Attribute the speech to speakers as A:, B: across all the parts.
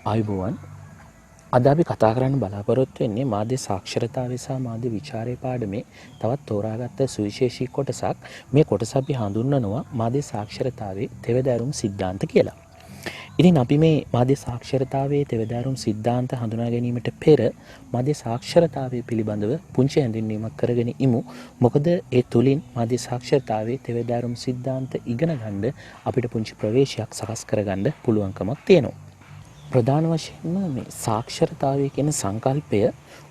A: ආයුබෝවන් අද අපි කතා කරන්න බලාපොරොත්තු වෙන්නේ මාධ්‍ය සාක්ෂරතාවය සහ මාධ්‍ය විචාරය පාඩමේ තවත් තෝරාගත්ත සුවිශේෂී කොටසක්. මේ කොටස අපි හඳුන්වනවා මාධ්‍ය සාක්ෂරතාවයේ තෙවදෑරුම් සිද්ධාන්ත කියලා. ඉතින් අපි මේ මාධ්‍ය සාක්ෂරතාවයේ තෙවදෑරුම් සිද්ධාන්ත හඳුනා ගැනීමට පෙර මාධ්‍ය සාක්ෂරතාවය පිළිබඳව පුංචි හැඳින්වීමක් කරගෙන ඉමු. මොකද ඒ තුලින් මාධ්‍ය සාක්ෂරතාවයේ තෙවදෑරුම් සිද්ධාන්ත ඉගෙන ගන්න අපිට පුංචි ප්‍රවේශයක් සකස් කරගන්න පුළුවන්කමක් තියෙනවා. ප්‍රධාන වශයෙන්ම මේ සාක්ෂරතාවය කියන සංකල්පය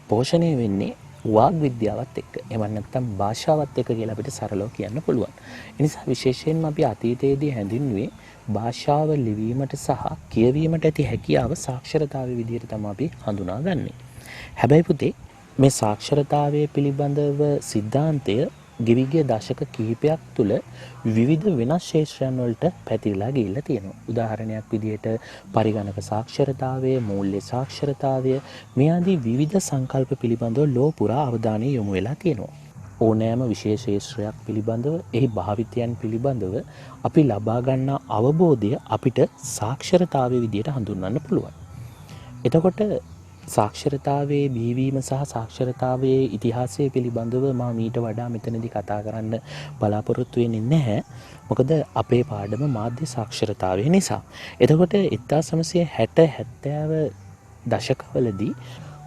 A: පෝෂණය වෙන්නේ වාග් විද්‍යාවත් එක්ක. එහෙම නැත්නම් භාෂාවත් එක්ක කියලා අපිට සරලව කියන්න පුළුවන්. ඒ නිසා විශේෂයෙන්ම අපි අතීතයේදී හැඳින්වුවේ භාෂාව ලිවීමට සහ කියවීමට ඇති හැකියාව සාක්ෂරතාවය විදිහට තමයි අපි හඳුනාගන්නේ. හැබැයි පුතේ මේ සාක්ෂරතාවය පිළිබඳව සිද්ධාන්තය ගිවිගිය දශක කිහිපයක් තුළ විවිධ වෙනස් ශේෂ්ත්‍රයන් වලට පැතිරලා ගිහිල්ලා තියෙනවා. උදාහරණයක් විදිහට පරිගණක සාක්ෂරතාවය, මූල්‍ය සාක්ෂරතාවය මේ ආදී විවිධ සංකල්ප පිළිබඳව ලෝ පුරා අවධානය යොමු වෙලා තියෙනවා. ඕනෑම විශේෂ ශේෂ්ත්‍රයක් පිළිබඳව, එහි භාවිතයන් පිළිබඳව අපි ලබා ගන්නා අවබෝධය අපිට සාක්ෂරතාවයේ විදිහට හඳුන්වන්න පුළුවන්. එතකොට සාක්ෂරතාවයේ බිහිවීම සහ සාක්ෂරතාවයේ ඉතිහාසය පිළිබඳව මා මීට වඩා මෙතනදී කතා කරන්න බලාපොරොත්තු වෙන්නේ නැහැ. මොකද අපේ පාඩම මාධ්‍ය සාක්ෂරතාවය නිසා. එතකොට 1960 70 දශකවලදී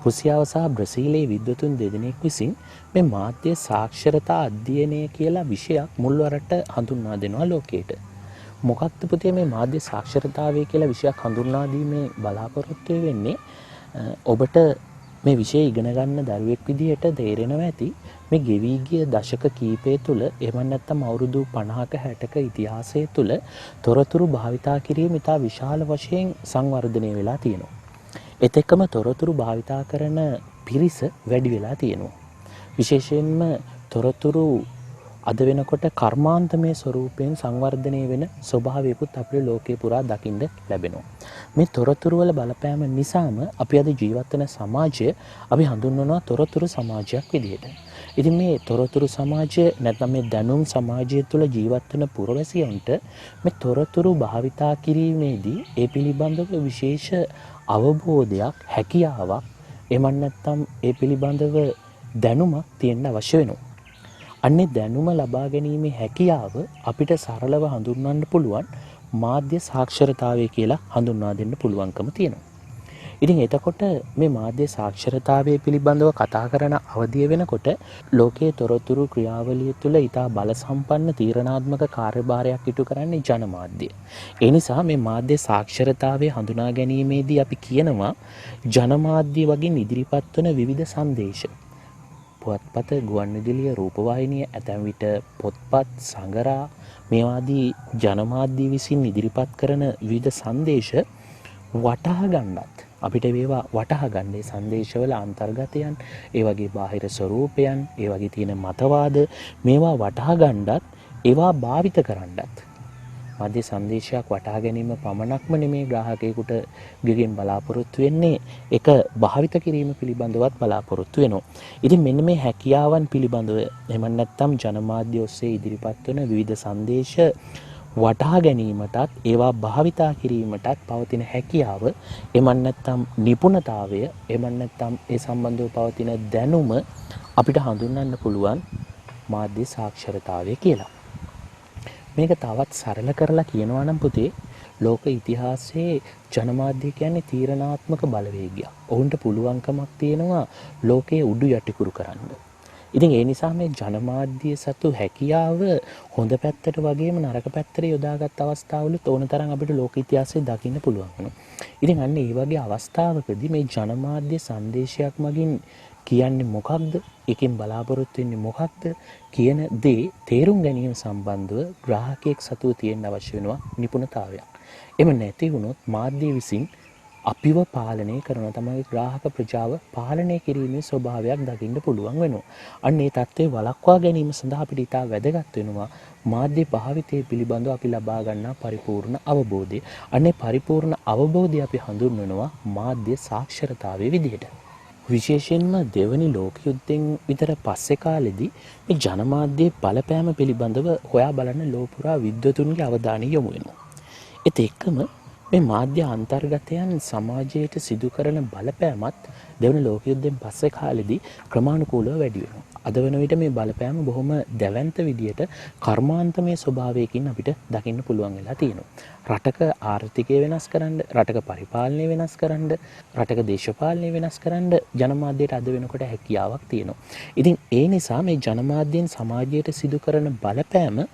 A: රුසියාව සහ බ්‍රසීලයේ විද්වතුන් දෙදෙනෙක් විසින් මේ මාධ්‍ය සාක්ෂරතා අධ්‍යයනය කියලා විෂයක් මුල්වරට හඳුන්වා දෙනවා ලෝකයට. මොකක්ද පුතේ මේ මාධ්‍ය සාක්ෂරතාවය කියලා විෂයක් හඳුන්වා දීමේ බලාපොරොත්තු වෙන්නේ? ඔබට මේ විෂය ඉගෙන ගන්න දරුවෙක් විදිහට තේරෙනවා ඇති මේ ගෙවී ගිය දශක කීපය තුළ එහෙම නැත්නම් අවුරුදු 50ක 60ක ඉතිහාසය තුළ තොරතුරු භාවිතා කිරීම ඉතා විශාල වශයෙන් සංවර්ධනය වෙලා තියෙනවා. ඒත් එක්කම තොරතුරු භාවිතා කරන පිරිස වැඩි වෙලා තියෙනවා. විශේෂයෙන්ම තොරතුරු අද වෙනකොට කර්මාන්තමය ස්වරූපයෙන් සංවර්ධනය වෙන ස්වභාවයකුත් අපේ ලෝකේ පුරා දකින්න ලැබෙනවා. මේ තොරතුරු වල බලපෑම නිසාම අපි අද ජීවත් වෙන සමාජය අපි හඳුන්වනවා තොරතුරු සමාජයක් විදිහට. ඉතින් මේ තොරතුරු සමාජය නැත්නම් මේ දැනුම් සමාජය තුළ ජීවත් වෙන පුරවැසියන්ට මේ තොරතුරු භාවිතා කිරීමේදී ඒ පිළිබඳව විශේෂ අවබෝධයක්, හැකියාවක් එමන් නැත්නම් ඒ පිළිබඳව දැනුමක් තියෙන්න අවශ්‍ය වෙනවා. අන්නේ දැනුම ලබා ගැනීමේ හැකියාව අපිට සරලව හඳුන්වන්න පුළුවන් මාධ්‍ය සාක්ෂරතාවය කියලා හඳුන්වා දෙන්න පුළුවන්කම තියෙනවා. ඉතින් එතකොට මේ මාධ්‍ය සාක්ෂරතාවය පිළිබඳව කතා කරන අවධිය වෙනකොට ලෝකයේ තොරතුරු ක්‍රියාවලිය තුළ ඉතා බල සම්පන්න තීරණාත්මක කාර්යභාරයක් ඉටු කරන්නේ ජනමාධ්‍ය. ඒ නිසා මේ මාධ්‍ය සාක්ෂරතාවය හඳුනා ගැනීමේදී අපි කියනවා ජනමාධ්‍ය වගේ ඉදිරිපත් වන විවිධ සංදේශ පුවත්පත, ගුවන්විදුලිය, රූපවාහිනිය, ඇතැම් විට පොත්පත්, සඟරා මේවාදී ජනමාධ්‍ය විසින් ඉදිරිපත් කරන විවිධ සංදේශ වටහා ගන්නත් අපිට ඒවා වටහා ගන්න ඒ සංදේශවල අන්තර්ගතයන්, ඒ වගේ බාහිර ස්වરૂපයන්, ඒ වගේ තියෙන මතවාද මේවා වටහා ගන්නත් ඒවා භාවිත කරන්නත් මාධ්‍ය සංදේශයක් වටහා ගැනීම පමණක්ම නෙමේ ග්‍රාහකයෙකුට ගෙන් බලාපොරොත්තු වෙන්නේ, ඒක භාවිත කිරීම පිළිබඳවත් බලාපොරොත්තු වෙනවා. ඉතින් මෙන්න මේ හැකියාවන් පිළිබඳව එහෙම නැත්නම් ජනමාධ්‍ය ඔස්සේ ඉදිරිපත් වන විවිධ සංදේශ වටහා ගැනීමටත් ඒවා භාවිතා කිරීමටත් පවතින හැකියාව එහෙම නැත්නම් නිපුණතාවය එහෙම නැත්නම් ඒ සම්බන්ධව පවතින දැනුම අපිට හඳුන්වන්න පුළුවන් මාධ්‍ය සාක්ෂරතාවය කියලා. මේක තවත් සරල කරලා කියනවා නම් පුතේ ලෝක ඉතිහාසයේ ජනමාධ්‍ය කියන්නේ තීරණාත්මක බලවේගයක්. ඔවුන්ට පුළුවන්කමක් තියෙනවා ලෝකයේ උඩු යටිකුරු කරන්න. ඉතින් ඒ නිසා මේ ජනමාධ්‍ය සතු හැකියාව හොඳ පැත්තට වගේම නරක පැත්තට යොදාගත් අවස්ථාවලුත් ඕන තරම් අපිට ලෝක ඉතිහාසයේ දකින්න පුළුවන් වෙනවා. ඉතින් අන්න ඒ වගේ අවස්ථාවකදී මේ ජනමාධ්‍ය සංදේශයක් මගින් කියන්නේ මොකක්ද? එකෙන් බලාපොරොත්තු වෙන්නේ මොකක්ද කියන දේ තේරුම් ගැනීම සම්බන්ධව ග්‍රාහකයෙක් සතුව තියෙන්න අවශ්‍ය වෙනවා නිපුණතාවයක්. එම නැති වුණොත් මාධ්‍ය විසින් අපිව පාලනය කරන තමයි ග්‍රාහක ප්‍රජාව පාලනය කිරීමේ ස්වභාවයක් දකින්න පුළුවන් වෙනවා. අන්න ඒ தත්ත්වය වළක්වා ගැනීම සඳහා අපිට ඉතා වැදගත් වෙනවා මාධ්‍ය භාවිතය පිළිබඳව අපි ලබා ගන්නා පරිපූර්ණ අවබෝධය. අන්නේ පරිපූර්ණ අවබෝධය අපි හඳුන්වනවා මාධ්‍ය සාක්ෂරතාවයේ විදිහට. විශේෂයෙන්ම දෙවනි ලෝක යුද්ධයෙන් විතර පස්සේ කාලෙදී මේ ජනමාධ්‍යයේ බලපෑම පිළිබඳව හොයා බලන ලෝපුරා විද්වතුන්ගේ අවධානය යොමු වෙනවා. ඒත් එක්කම මේ මාධ්‍ය අන්තර්ගතයන් සමාජයට සිදු කරන බලපෑමත් දෙවන ලෝක යුද්ධයෙන් පස්සේ කාලෙදී ක්‍රමානුකූලව වැඩි වෙනවා. අද වෙන විට මේ බලපෑම බොහොම දැවැන්ත විදියට කර්මාන්තමය ස්වභාවයකින් අපිට දකින්න පුළුවන් වෙලා තියෙනවා. රටක ආර්ථිකය වෙනස් කරන්න, රටක පරිපාලනය වෙනස් කරන්න, රටක දේශපාලනය වෙනස් කරන්න ජනමාධ්‍යයට අද වෙනකොට හැකියාවක් තියෙනවා. ඉතින් ඒ නිසා මේ ජනමාධ්‍යෙන් සමාජයට සිදු කරන බලපෑම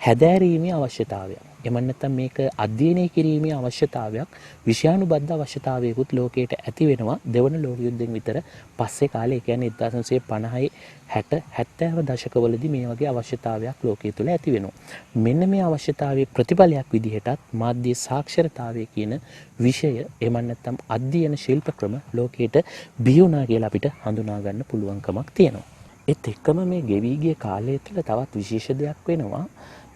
A: හැදෑරීමේ අවශ්‍යතාවයක්. එම නැත්නම් මේක අධ්‍යයනය කිරීමේ අවශ්‍යතාවයක්, විෂයානුබද්ධ අවශ්‍යතාවයකුත් ලෝකයට ඇති වෙනවා දෙවන ලෝක යුද්ධයෙන් විතර පස්සේ කාලේ. ඒ කියන්නේ 1950 60 70 දශකවලදී මේ වගේ අවශ්‍යතාවයක් ලෝකයේ තුල ඇති වෙනවා. මෙන්න මේ අවශ්‍යතාවයේ ප්‍රතිඵලයක් විදිහටත් මාධ්‍ය සාක්ෂරතාවය කියන විෂය එම නැත්නම් අධ්‍යයන ශිල්ප ක්‍රම ලෝකයට බිහි වුණා කියලා අපිට හඳුනා ගන්න පුළුවන්කමක් තියෙනවා. ඒත් එක්කම මේ ගෙවි ගිය කාලය තුළ තවත් විශේෂ දෙයක් වෙනවා.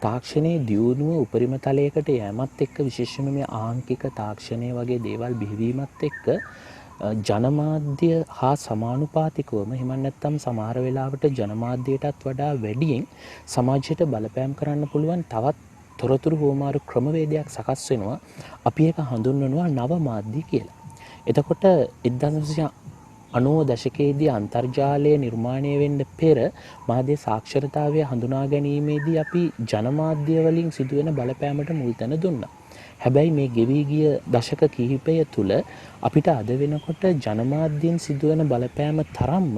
A: තාක්ෂණයේ දියුණුව උපරිම තලයකට යෑමත් එක්ක, විශේෂයෙන්ම මේ ආංකික තාක්ෂණය වගේ දේවල් බිහිවීමත් එක්ක ජනමාධ්‍ය හා සමානුපාතිකවම, එහෙම නැත්නම් සමහර වෙලාවට ජනමාධ්‍යයටත් වඩා වැඩියෙන් සමාජයට බලපෑම් කරන්න පුළුවන් තවත් තොරතුරු හෝමාරු ක්‍රමවේදයක් සකස් වෙනවා. අපි ඒක හඳුන්වනවා නව මාධ්‍ය කියලා. එතකොට 1990 දශකයේදී අන්තර්ජාලය නිර්මාණය වෙන්න පෙර මාධ්‍ය සාක්ෂරතාවය හඳුනා ගැනීමේදී අපි ජනමාධ්‍ය වලින් සිදුවෙන බලපෑමට මුල් තැන දුන්නා. හැබැයි මේ ගෙවි ගිය දශක කිහිපය තුල අපිට අද වෙනකොට ජනමාධ්‍යෙන් සිදුවෙන බලපෑම තරම්ම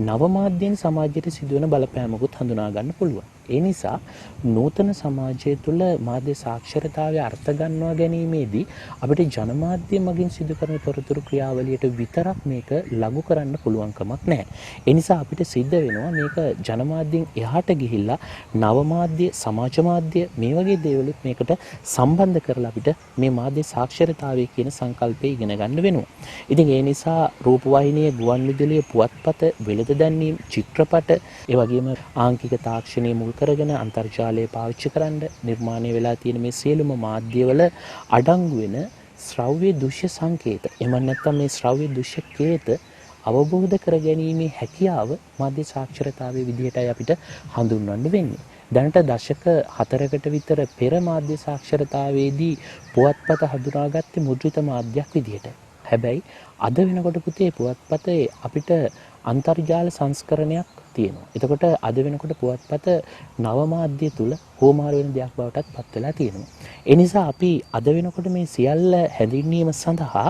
A: නවමාධ්‍යෙන් සමාජයට සිදුවෙන බලපෑමකුත් හඳුනා ගන්න පුළුවන්. ඒ නිසා නූතන සමාජය තුළ මාධ්‍ය සාක්ෂරතාවය අර්ථ ගන්නවා ගැනීමේදී අපිට ජනමාධ්‍ය මගින් සිදු කරන තොරතුරු ක්‍රියාවලියට විතරක් මේක ලඝු කරන්න පුළුවන්කමක් නැහැ. ඒ නිසා අපිට සිද්ධ වෙනවා මේක ජනමාධ්‍යෙන් එහාට ගිහිල්ලා නවමාධ්‍ය, සමාජ මාධ්‍ය මේ වගේ දේවලුත් මේකට සම්බන්ධ කරලා අපිට මේ මාධ්‍ය සාක්ෂරතාවය කියන සංකල්පය ඉගෙන ගන්න වෙනවා. ඉතින් ඒ නිසා රූපවාහිනිය, ගුවන්විදුලිය, පුවත්පත, වෙළඳ දැන්වීම්, චිත්‍රපට, ඒ වගේම ආංකික තාක්ෂණයේ මුල් කරගෙන අන්තර්ජාලය පාවිච්චි කරන්න නිර්මාණය වෙලා තියෙන මේ සියලුම මාධ්‍යවල අඩංගු වෙන ශ්‍රව්‍ය දෘශ්‍ය සංකේත, එහෙම නැත්නම් මේ ශ්‍රව්‍ය දෘශ්‍ය කේත අවබෝධ කරගැනීමේ හැකියාව මාධ්‍ය සාක්ෂරතාවයේ විදිහටයි අපිට හඳුන්වන්න වෙන්නේ. දැනට දශක 4කට විතර පෙර මාධ්‍ය සාක්ෂරතාවයේදී පුවත්පත හඳුනාගත්තේ මුද්‍රිත මාධ්‍යයක් විදිහට. හැබැයි අද වෙනකොට පුතේ පුවත්පතේ අපිට අන්තර්ජාල සංස්කරණයක් තියෙනවා. එතකොට අද වෙනකොට පුවත්පත නව මාධ්‍ය තුල හෝමාරු වෙන දෙයක් බවටත් පත් වෙලා තියෙනවා. ඒ නිසා අපි අද වෙනකොට මේ සියල්ල හැඳින්වීම සඳහා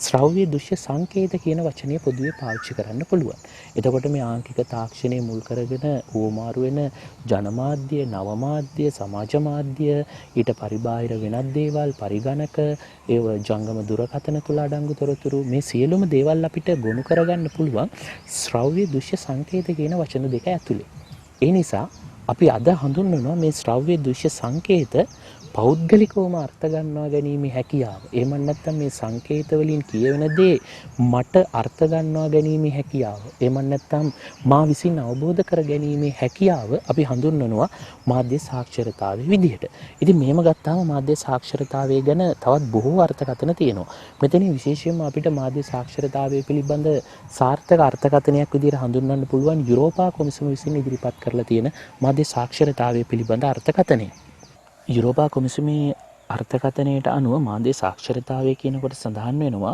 A: ශ්‍රව්‍ය දෘශ්‍ය සංකේත කියන වචනය පොදුවේ පාවිච්චි කරන්න පුළුවන්. එතකොට මේ ආංකික තාක්ෂණය මුල් කරගෙන හෝමාරු වෙන ජනමාධ්‍ය, නවමාධ්‍ය, සමාජ මාධ්‍ය, ඊට පරිබාහිර වෙනත් දේවල්, පරිගණක, ඒව ජංගම දුරකථන තුල අඩංගු තොරතුරු, මේ සියලුම දේවල් අපිට ගොනු කරගන්න පුළුවන් ශ්‍රව්‍ය දෘශ්‍ය සංකේත කියන වචන දෙක ඇතුලේ. ඒ නිසා අපි අද හඳුන්වනවා මේ ශ්‍රව්‍ය දෘශ්‍ය සංකේත පෞද්ගලිකවම අර්ථ ගන්නවා ගැනීමේ හැකියාව. එහෙම නැත්නම් මේ සංකේත වලින් කියවෙන දේ මට අර්ථ ගන්නවා ගැනීමේ හැකියාව. එහෙම නැත්නම් මා විසින් අවබෝධ කර ගැනීමේ හැකියාව අපි හඳුන්වනවා මාධ්‍ය සාක්ෂරතාවයේ විදිහට. ඉතින් මෙහෙම ගත්තාම මාධ්‍ය සාක්ෂරතාවය ගැන තවත් බොහෝ අර්ථකථන තියෙනවා. මෙතනින් විශේෂයෙන්ම අපිට මාධ්‍ය සාක්ෂරතාවය පිළිබඳ සාර්ථක අර්ථකථනයක් විදිහට හඳුන්වන්න පුළුවන් යුරෝපා කොමිසම විසින් ඉදිරිපත් කරලා තියෙන මාධ්‍ය සාක්ෂරතාවය පිළිබඳ අර්ථකථනය. යුරෝපා කොමිසමේ අර්ථකථනයට අනුව මාධ්‍ය සාක්ෂරතාවය කියනකොට සඳහන් වෙනවා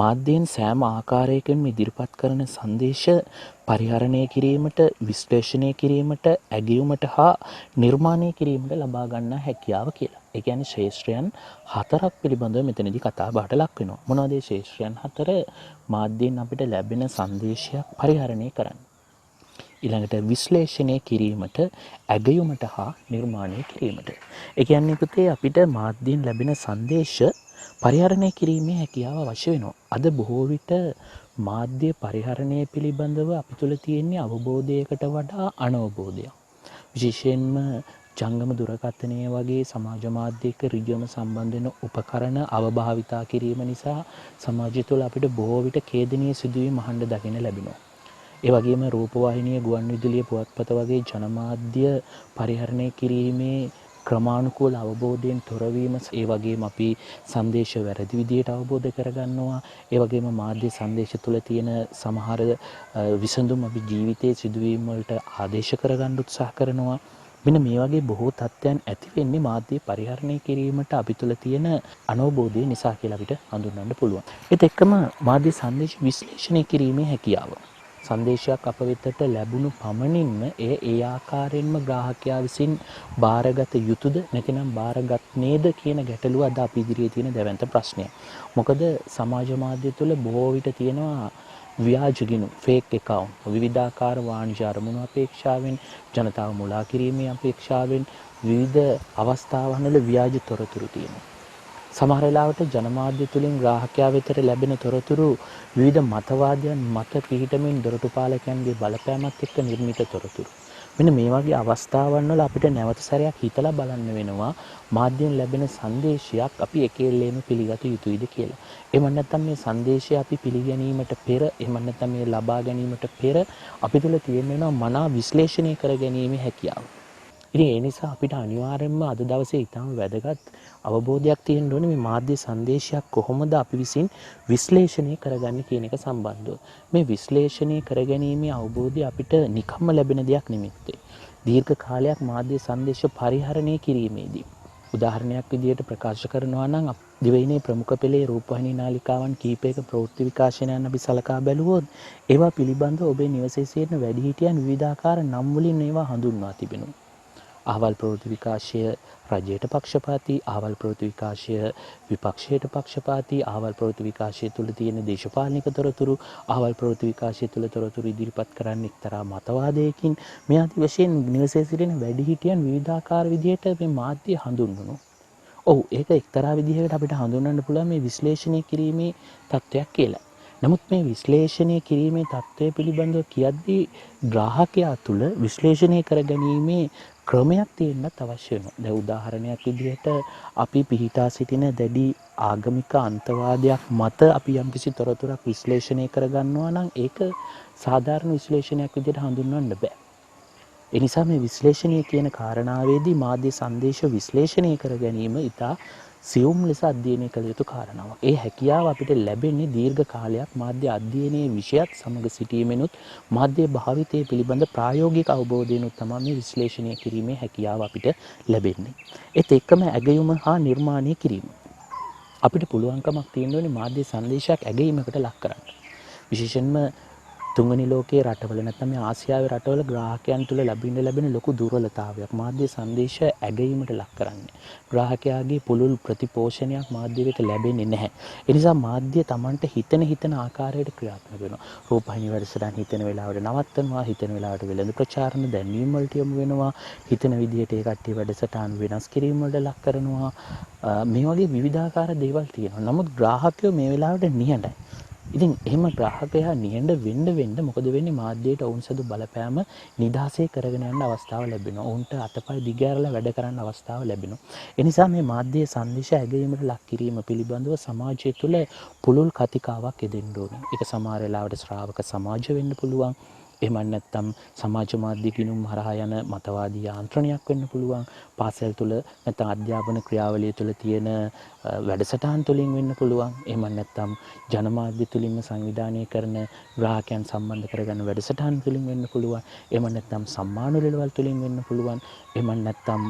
A: මාධ්‍යයෙන් සෑම ආකාරයකින්ම ඉදිරිපත් කරන සංදේශ පරිහරණය කිරීමට, විශ්ලේෂණය කිරීමට, ඇගයුමට හා නිර්මාණය කිරීමට ලබා ගන්නා හැකියාව කියලා. ඒ කියන්නේ ශේෂ්ත්‍රයන් 4ක් පිළිබඳව මෙතනදී කතා බහට ලක් වෙනවා. මොනවද මේ ශේෂ්ත්‍රයන් 4? මාධ්‍යයෙන් අපිට ලැබෙන සංදේශයක් පරිහරණය කරන්න. ඊළඟට විශ්ලේෂණය කිරීමට, ඇගයුමට හා නිර්මාණය කිරීමට. ඒ කියන්නේ පුතේ අපිට මාධ්‍යයෙන් ලැබෙන සංදේශ පරිහරණය කිරීමේ හැකියාව අවශ්‍ය වෙනවා. අද බොහෝ විට මාධ්‍ය පරිහරණය පිළිබඳව අපි තුල තියෙන අවබෝධයකට වඩා අනවබෝධයක්. විශේෂයෙන්ම ජංගම දුරකථනය වගේ සමාජ මාධ්‍යයක ඍජුවම සම්බන්ධ වෙන උපකරණ අවභාවිතා කිරීම නිසා සමාජය තුළ අපිට බොහෝ විට ඛේදනීය සිදුවීම් අහන්න දකින්න ලැබෙනවා. ඒ වගේම රූපවාහිනිය, ගුවන්විදුලිය, පුවත්පත වගේ ජනමාධ්‍ය පරිහරණය කිරීමේ ක්‍රමානුකූල අවබෝධයෙන් තොරවීම, ඒ වගේම අපි සංදේශ වැරදි විදියට අවබෝධ කරගන්නවා. ඒ වගේම මාධ්‍ය සංදේශ තුළ තියෙන සමහර විසඳුම් අපි ජීවිතයේ සිදුවීම් වලට ආදේශ කරගන්න උත්සාහ කරනවා. මෙන්න මේ වගේ බොහෝ තත්ත්වයන් ඇති වෙන්නේ මාධ්‍ය පරිහරණය කිරීමට අපි තුළ තියෙන අනවබෝධය නිසා කියලා අපිට හඳුන්වන්න පුළුවන්. ඒත් එක්කම මාධ්‍ය සංදේශ විශ්ලේෂණය කිරීමේ හැකියාව. සංදේශයක් අප වෙතට ලැබුණු පමණින්ම ඒ ආකාරයෙන්ම ග්‍රාහකයා විසින් බාරගත යුතුද නැතිනම් බාරගත් නේද කියන ගැටලුව අද අපි ඉදිරියේ තියෙන දැවැන්ත ප්‍රශ්නයක්. මොකද සමාජ මාධ්‍ය තුළ බොහෝ විට තියෙනවා ව්‍යාජගිනු ෆේක් account විවිධාකාර වාණිජ අරමුණු අපේක්ෂාවෙන් ජනතාව මුලා කිරීමේ අපේක්ෂාවෙන් විවිධ අවස්ථාවන්වල ව්‍යාජ තොරතුරු තියෙනවා. සමහර වෙලාවට ජනමාධ්‍ය තුලින් ග්‍රාහකයා වෙතට ලැබෙන තොරතුරු විවිධ මතවාදයන් මත පිහිටමින් දොරටුපාලකයන්ගේ බලපෑමත් එක්ක නිර්මිත තොරතුරු. මෙන්න මේ වගේ අවස්ථාවන් වල අපිට නැවත සැරයක් හිතලා බලන්න වෙනවා මාධ්‍යෙන් ලැබෙන සංදේශයක් අපි එකෙල්ලේම පිළිගත යුතුයිද කියලා. එහෙම නැත්නම් මේ සංදේශය අපි පිළිගැනීමට පෙර එහෙම නැත්නම් මේ ලබා ගැනීමට පෙර අපි තුල තියෙන මනා විශ්ලේෂණය කර ගැනීමේ හැකියාව. ඉතින් ඒ නිසා අපිට අනිවාර්යයෙන්ම අද දවසේ ඊටම වැදගත් අවබෝධයක් තියෙන්න ඕනේ මේ මාධ්‍ය සංදේශයක් කොහොමද අපි විසින් විශ්ලේෂණය කරගන්නේ කියන එක සම්බන්ධව. මේ විශ්ලේෂණය කරගැනීමේ අවබෝධය අපිට නිකම්ම ලැබෙන දෙයක් නෙමෙයි. දීර්ඝ කාලයක් මාධ්‍ය සංදේශ පරිහරණය කිරීමේදී උදාහරණයක් විදිහට ප්‍රකාශ කරනවා නම් දිවයිනේ ප්‍රමුඛ පෙළේ රූපවාහිනී නාලිකාවන් කීපයක ප්‍රවෘත්ති විකාශනයන් අපි සලකා බැලුවොත් ඒවා පිළිබඳව ඔබේ නිවසේ සිටින වැඩිහිටියන් විවිධාකාර නම් වලින් ඒවා හඳුන්වා තිබෙනවා. අහවල් ප්‍රවෘත්ති විකාශය රජයට පක්ෂපාතී, අහවල් ප්‍රවෘත්ති විකාශය විපක්ෂයට පක්ෂපාතී, අහවල් ප්‍රවෘත්ති විකාශය තුළ තියෙන දේශපාලනික තොරතුරු, අහවල් ප්‍රවෘත්ති විකාශය තුළ තොරතුරු ඉදිරිපත් කරන්නේ එක්තරා මතවාදයකින් මේ ආදී වශයෙන් නිවසේ සිටින වැඩිහිටියන් විවිධාකාර විදිහට මේ මාධ්‍ය හඳුන්වනවා. ඔව් ඒක එක්තරා විදිහකට අපිට හඳුන්වන්න පුළුවන් මේ විශ්ලේෂණය කිරීමේ තත්වයක් කියලා. නමුත් මේ විශ්ලේෂණය කිරීමේ තත්වය පිළිබඳව කියද්දී ග්‍රාහකයා තුළ විශ්ලේෂණය කරගැනීමේ ක්‍රමයක් තියෙන්නත් අවශ්‍ය වෙනවා. දැන් උදාහරණයක් විදිහට අපි පිහිටා සිටින දැඩි ආගමික අන්තවාදයක් මත අපි යම්කිසි තොරතුරක් විශ්ලේෂණය කරගන්නවා නම් ඒක සාධාරණ විශ්ලේෂණයක් විදිහට හඳුන්වන්න බෑ. ඒ නිසා මේ විශ්ලේෂණය කියන කාරණාවේදී මාධ්‍ය සංදේශ විශ්ලේෂණය කර ගැනීම ඉතා සියුම් ලෙස අධ්‍යයනය කළ යුතු කාරණාවක්. ඒ හැකියාව අපිට ලැබෙන්නේ දීර්ඝ කාලයක් මාධ්‍ය අධ්‍යයනයේ විෂයත් සමග සිටීමෙනුත් මාධ්‍ය භාවිතය පිළිබඳ ප්‍රායෝගික අවබෝධයෙනුත් තමයි මේ විශ්ලේෂණය කිරීමේ හැකියාව අපිට ලැබෙන්නේ. ඒත් එක්කම ඇගයුම හා නිර්මාණය කිරීම. අපිට පුළුවන්කමක් තියෙනවා මාධ්‍ය සංදේශයක් ඇගීමකට ලක් කරන්න. විශේෂයෙන්ම තුන්වෙනි ලෝකයේ රටවල නැත්නම් මේ ආසියාවේ රටවල ග්‍රාහකයන් තුළ ලැබෙන ලොකු දුර්වලතාවයක් මාධ්‍ය සංදේශ ඇගීමට ලක් කරන්නේ. ග්‍රාහකයාගේ පුළුල් ප්‍රතිපෝෂණයක් මාධ්‍ය වෙත ලැබෙන්නේ නැහැ. ඒ නිසා මාධ්‍ය Tamanට හිතන ආකාරයට ක්‍රියාත්මක වෙනවා. රූපහිනී වැඩසටහන් හිතන වෙලාවට නවත්තනවා, හිතන වෙලාවට වෙළඳ ප්‍රචාරණ දැන්වීම් වලට යොමු වෙනවා, හිතන විදිහට ඒ කට්ටිය වැඩසටහන් වෙනස් කිරීම වලට ලක් කරනවා. මේ වගේ විවිධාකාර දේවල් තියෙනවා. නමුත් ග්‍රාහකයෝ මේ වෙලාවට නිහඬයි. ඉතින් එහෙම ග්‍රාහකයා නිහඬ වෙන්න මොකද වෙන්නේ මාධ්‍යයට ඔවුන් සතු බලපෑම නිදාසේ කරගෙන යන්න අවස්ථාව ලැබෙනවා. ඔවුන්ට අතපය දිගහැරලා වැඩ කරන්න අවස්ථාව ලැබෙනවා. ඒ නිසා මේ මාධ්‍ය සංදේශ ඇගීමට ලක් කිරීම පිළිබඳව සමාජය තුළ පුළුල් කතිකාවක් යෙදෙන්න ඕනේ. ඒක සමහර වෙලාවට ශ්‍රාවක සමාජ වෙන්න පුළුවන්. එහෙම නැත්නම් සමාජ මාධ්‍ය කිනුම් හරහා යන මතවාදී යාන්ත්‍රණයක් වෙන්න පුළුවන්. පාසල් තුල නැත්නම් අධ්‍යාපන ක්‍රියාවලිය තුල තියෙන වැඩසටහන් තුලින් වෙන්න පුළුවන්. එහෙම නැත්නම් ජනමාධ්‍ය තුලින්ම සංවිධානය කරන ග්‍රාහකයන් සම්බන්ධ කරගන්න වැඩසටහන් තුලින් වෙන්න පුළුවන්. එහෙම නැත්නම් සම්මාන වලවල් තුලින් වෙන්න පුළුවන්. එහෙම නැත්නම්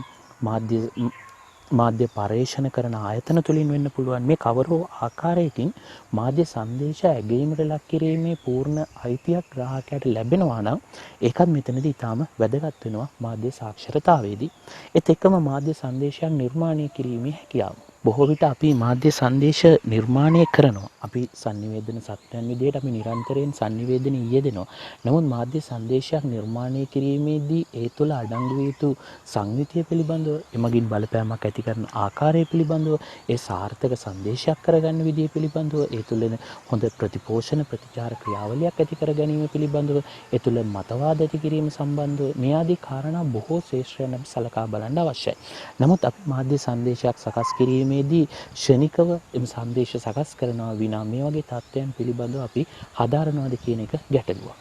A: මාධ්‍ය පර්යේෂණ කරන ආයතන තුලින් වෙන්න පුළුවන්. මේ කවරෝ ආකාරයකින් මාධ්‍ය සංදේශ ඇගීමට ලක් කිරීමේ පූර්ණ අයිතියක් ග්‍රාහකයාට ලැබෙනවා නම් ඒකත් මෙතනදී ඊටාම වැදගත් වෙනවා මාධ්‍ය සාක්ෂරතාවේදී. ඒත් එක්කම මාධ්‍ය සංදේශයක් නිර්මාණය කිරීමේ හැකියාව. බොහෝ විට අපි මාධ්‍ය සංදේශ නිර්මාණය කරනවා. අපි sannivedana සත්‍යයන් විදිහට අපි නිරන්තරයෙන් sannivedana යෙදෙනවා. නමුත් මාධ්‍ය සංදේශයක් නිර්මාණය කිරීමේදී ඒ තුළ අඩංගු වී යුතු සංවිතිය පිළිබඳව එමගින් බලපෑමක් ඇති කරන ආකාරය පිළිබඳව ඒ සාර්ථක සංදේශයක් කරගන්න විදිය පිළිබඳව ඒ තුළ හොඳ ප්‍රතිපෝෂණ ප්‍රතිචාර ක්‍රියාවලියක් ඇති කර ගැනීම පිළිබඳව ඒ තුළ මතවාද ඇති කිරීම සම්බන්ධව මේ ආදී කාරණා බොහෝ ශේෂ්ත්‍රයන් අපි සලකා බලන්න අවශ්‍යයි. නමුත් අපි මාධ්‍ය සංදේශයක් සකස් කිරීමේදී ක්ෂණිකව එම සංදේශ සකස් කරනවා විනා මේ වගේ තත්ත්වයන් පිළිබඳව අපි හදාරනවාද කියන එක ගැටලුවක්.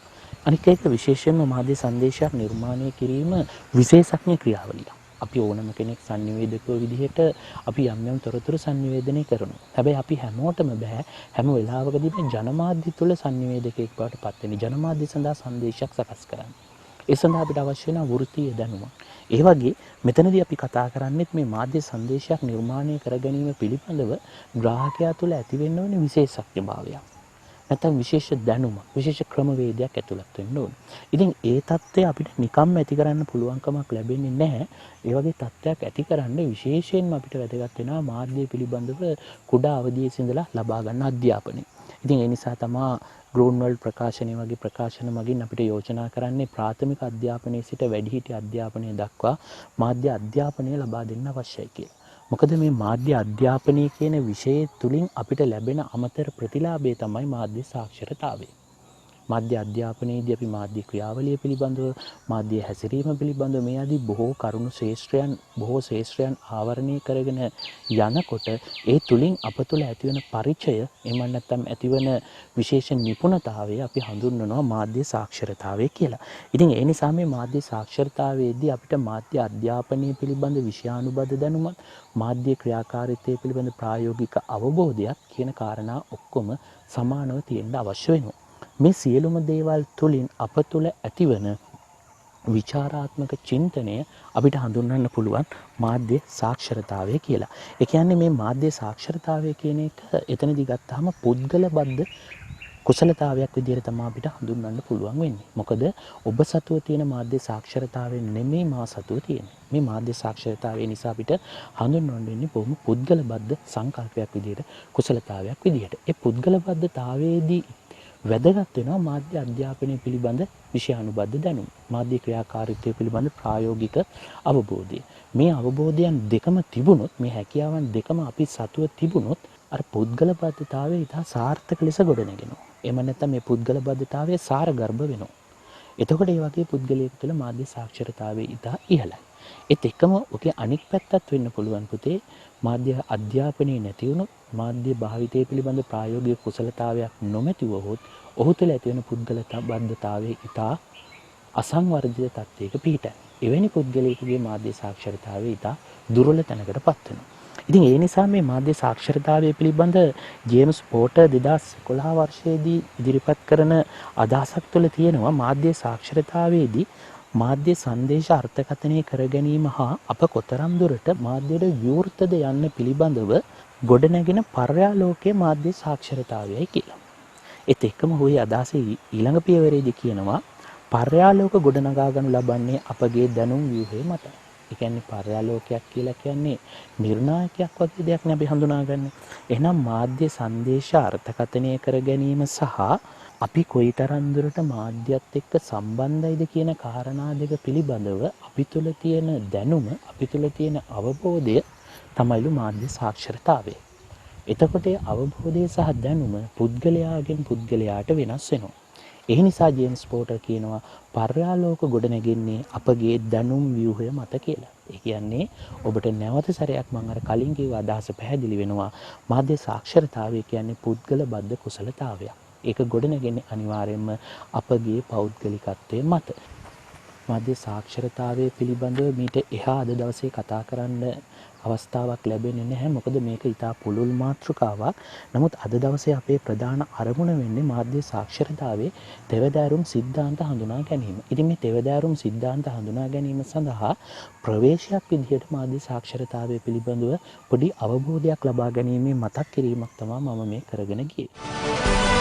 A: අනික එක විශේෂයෙන්ම මාධ්‍ය සංදේශයක් නිර්මාණය කිරීම විශේෂඥ ක්‍රියාවලියක්. අපි ඕනම කෙනෙක් sannivedakව විදිහට අපි යම් තොරතුරු sannivedanaya කරනවා. හැබැයි අපි හැමෝටම බෑ හැම වෙලාවකදීම ජනමාධ්‍ය තුල sannivedakයෙක් බවට පත් වෙන්න. ජනමාධ්‍ය සඳහා සංදේශයක් සකස් කරන්න. ඒ සඳහා අපිට අවශ්‍ය වෙන වෘත්තීය දැනුමක්. ඒ වගේ මෙතනදී අපි කතා කරන්නේත් මේ මාධ්‍ය සංදේශයක් නිර්මාණය කර ගැනීම පිළිබඳව ග්‍රාහකයා තුළ ඇතිවෙන්න ඕනේ විශේෂඥතාවයක්. නැත්නම් විශේෂ දැනුමක්, විශේෂ ක්‍රමවේදයක් ඇතුළත් වෙන්න ඕනේ. ඉතින් ඒ தත්ත්වය අපිට නිකම්ම ඇති කරන්න පුළුවන්කමක් ලැබෙන්නේ නැහැ. ඒ වගේ தත්ත්වයක් ඇති කරන්න විශේෂයෙන්ම අපිට වැදගත් වෙනවා මාධ්‍ය පිළිබඳව කුඩා අවධියේ සිඳලා ලබා ගන්න අධ්‍යාපනය. ඉතින් ඒ නිසා තමයි ග්‍රෝන්වර්ල්ඩ් ප්‍රකාශනය වගේ ප්‍රකාශන මගින් අපිට යෝජනා කරන්නේ ප්‍රාථමික අධ්‍යාපනයේ සිට වැඩිහිටි අධ්‍යාපනය දක්වා මාධ්‍ය අධ්‍යාපනය ලබා දෙන්න අවශ්‍යයි කියලා. මොකද මේ මාධ්‍ය අධ්‍යාපනය කියන විෂය තුලින් අපිට ලැබෙන අමතර ප්‍රතිලාභය තමයි මාධ්‍ය සාක්ෂරතාවය. මාධ්‍ය අධ්‍යාපනයේදී අපි මාධ්‍ය ක්‍රියාවලිය පිළිබඳව, මාධ්‍ය හැසිරීම පිළිබඳව මේ ආදී බොහෝ කරුණු ශේෂ්ත්‍රයන් ආවරණය කරගෙන යනකොට ඒ තුලින් අප තුළ ඇතිවන පරිචය එහෙම නැත්නම් ඇතිවන විශේෂ නිපුණතාවය අපි හඳුන්වනවා මාධ්‍ය සාක්ෂරතාවය කියලා. ඉතින් ඒ නිසා මේ මාධ්‍ය සාක්ෂරතාවයේදී අපිට මාධ්‍ය අධ්‍යාපනය පිළිබඳ විෂයානුබද්ධ දැනුමත්, මාධ්‍ය ක්‍රියාකාරීත්වය පිළිබඳ ප්‍රායෝගික අවබෝධයක් කියන කාරණා ඔක්කොම සමානව තියෙන්න අවශ්‍ය වෙනවා. මේ සියලුම දේවල් තුළින් අප තුළ ඇතිවන විචාරාත්මක චින්තනය අපිට හඳුන්වන්න පුළුවන් මාධ්‍ය සාක්ෂරතාවය කියලා. ඒ කියන්නේ මේ මාධ්‍ය සාක්ෂරතාවය කියන එක එතනදී ගත්තාම පුද්ගලබද්ධ කුසලතාවයක් විදිහට තමයි අපිට හඳුන්වන්න පුළුවන් වෙන්නේ. මොකද ඔබ සතුව තියෙන මාධ්‍ය සාක්ෂරතාවය නෙමෙයි මා සතුව තියෙන්නේ. මේ මාධ්‍ය සාක්ෂරතාවය නිසා අපිට හඳුන්වන්න වෙන්නේ බොහොම පුද්ගලබද්ධ සංකල්පයක් විදිහට, කුසලතාවයක් විදිහට. ඒ පුද්ගලබද්ධතාවයේදී වැදගත් වෙනවා මාධ්‍ය අධ්‍යාපනය පිළිබඳ විෂයානුබද්ධ දැනුම. මාධ්‍ය ක්‍රියාකාරීත්වය පිළිබඳ ප්‍රායෝගික අවබෝධය. මේ අවබෝධයන් දෙකම තිබුණොත්, මේ හැකියාවන් දෙකම අපි සතුව තිබුණොත් අර පුද්ගලබද්ධතාවය ඉතා සාර්ථක ලෙස ගොඩනගෙනවා. එහෙම නැත්නම් මේ පුද්ගලබද්ධතාවය සාරගර්භ වෙනවා. එතකොට මේ වගේ පුද්ගලයෙකු තුළ මාධ්‍ය සාක්ෂරතාවය ඉතා ඉහළයි. ඒත් එකම ඔකේ අනික් පැත්තත් වෙන්න පුළුවන් පුතේ. මාධ්‍ය අධ්‍යාපනයේ නැති වුණොත්, මාධ්‍ය භාවිතය පිළිබඳ ප්‍රායෝගික කුසලතාවයක් නොමැතිව හොත් ඔහු තුළ ඇතිවන පුද්ගලබද්ධතාවය ඉතා අසංවර්ධිත තත්ත්වයක පිහිටයි. එවැනි පුද්ගලයෙකුගේ මාධ්‍ය සාක්ෂරතාවය ඉතා දුර්වල තැනකටපත් වෙනවා. ඉතින් ඒ නිසා මේ මාධ්‍ය සාක්ෂරතාවය පිළිබඳ ජේම්ස් පෝටර් 2011 වර්ෂයේදී ඉදිරිපත් කරන අදහසක් තුළ තියෙනවා මාධ්‍ය සාක්ෂරතාවයේදී මාධ්‍ය සංදේශ අර්ථකථනය කර ගැනීම හා අප කොතරම් දුරට මාධ්‍යයට විවෘතද යන්න පිළිබඳව ගොඩනැගෙන පර්යාලෝකයේ මාධ්‍ය සාක්ෂරතාවයයි කියලා. ඒත් එක්කම හොයි අදහස ඊළඟ පියවරේදී කියනවා පර්යාලෝක ගොඩනගා ගනු ලබන්නේ අපගේ දැනුම් ව්‍යුහය මතයි. ඒ කියන්නේ පර්යාලෝකයක් කියලා කියන්නේ නිර්ණායකයක් වගේ දෙයක් නේ අපි හඳුනාගන්නේ. එහෙනම් මාධ්‍ය සංදේශ අර්ථකථනය කර ගැනීම සහ අපි කොයිතරම් දුරට මාධ්‍යත් එක්ක සම්බන්ධයිද කියන කාරණා දෙක පිළිබඳව අපි තුල තියෙන දැනුම, අපි තුල තියෙන අවබෝධය තමයිලු මාධ්‍ය සාක්ෂරතාවය. එතකොට අවබෝධය සහ දැනුම පුද්ගලයාගෙන් පුද්ගලයාට වෙනස් වෙනවා. ඒ නිසා ජේම්ස් පෝටර් කියනවා පර්යාලෝක ගොඩනැගෙන්නේ අපගේ දැනුම් ව්‍යුහය මත කියලා. ඒ කියන්නේ ඔබට නැවත සැරයක් මම අර කලින් කිව්ව අදහස පැහැදිලි වෙනවා. මාධ්‍ය සාක්ෂරතාවය කියන්නේ පුද්ගලබද්ධ කුසලතාවයක්. ඒක ගොඩනැගෙන්නේ අනිවාර්යයෙන්ම අපගේ පෞද්ගලිකත්වයේ මත. මාධ්‍ය සාක්ෂරතාවය පිළිබඳව මීට එහා අද දවසේ කතා කරන්න අවස්ථාවක් ලැබෙන්නේ නැහැ. මොකද මේක ඉතා පුළුල් මාතෘකාවක්. නමුත් අද දවසේ අපේ ප්‍රධාන අරමුණ වෙන්නේ මාධ්‍ය සාක්ෂරතාවයේ තෙවදෑරුම් සිද්ධාන්ත හඳුනා ගැනීම. ඉතින් මේ තෙවදෑරුම් සිද්ධාන්ත හඳුනා ගැනීම සඳහා ප්‍රවේශයක් විදිහට මාධ්‍ය සාක්ෂරතාවය පිළිබඳව පොඩි අවබෝධයක් ලබා ගැනීමේ මතක් කිරීමක් තමයි මම මේ කරගෙන ගියේ.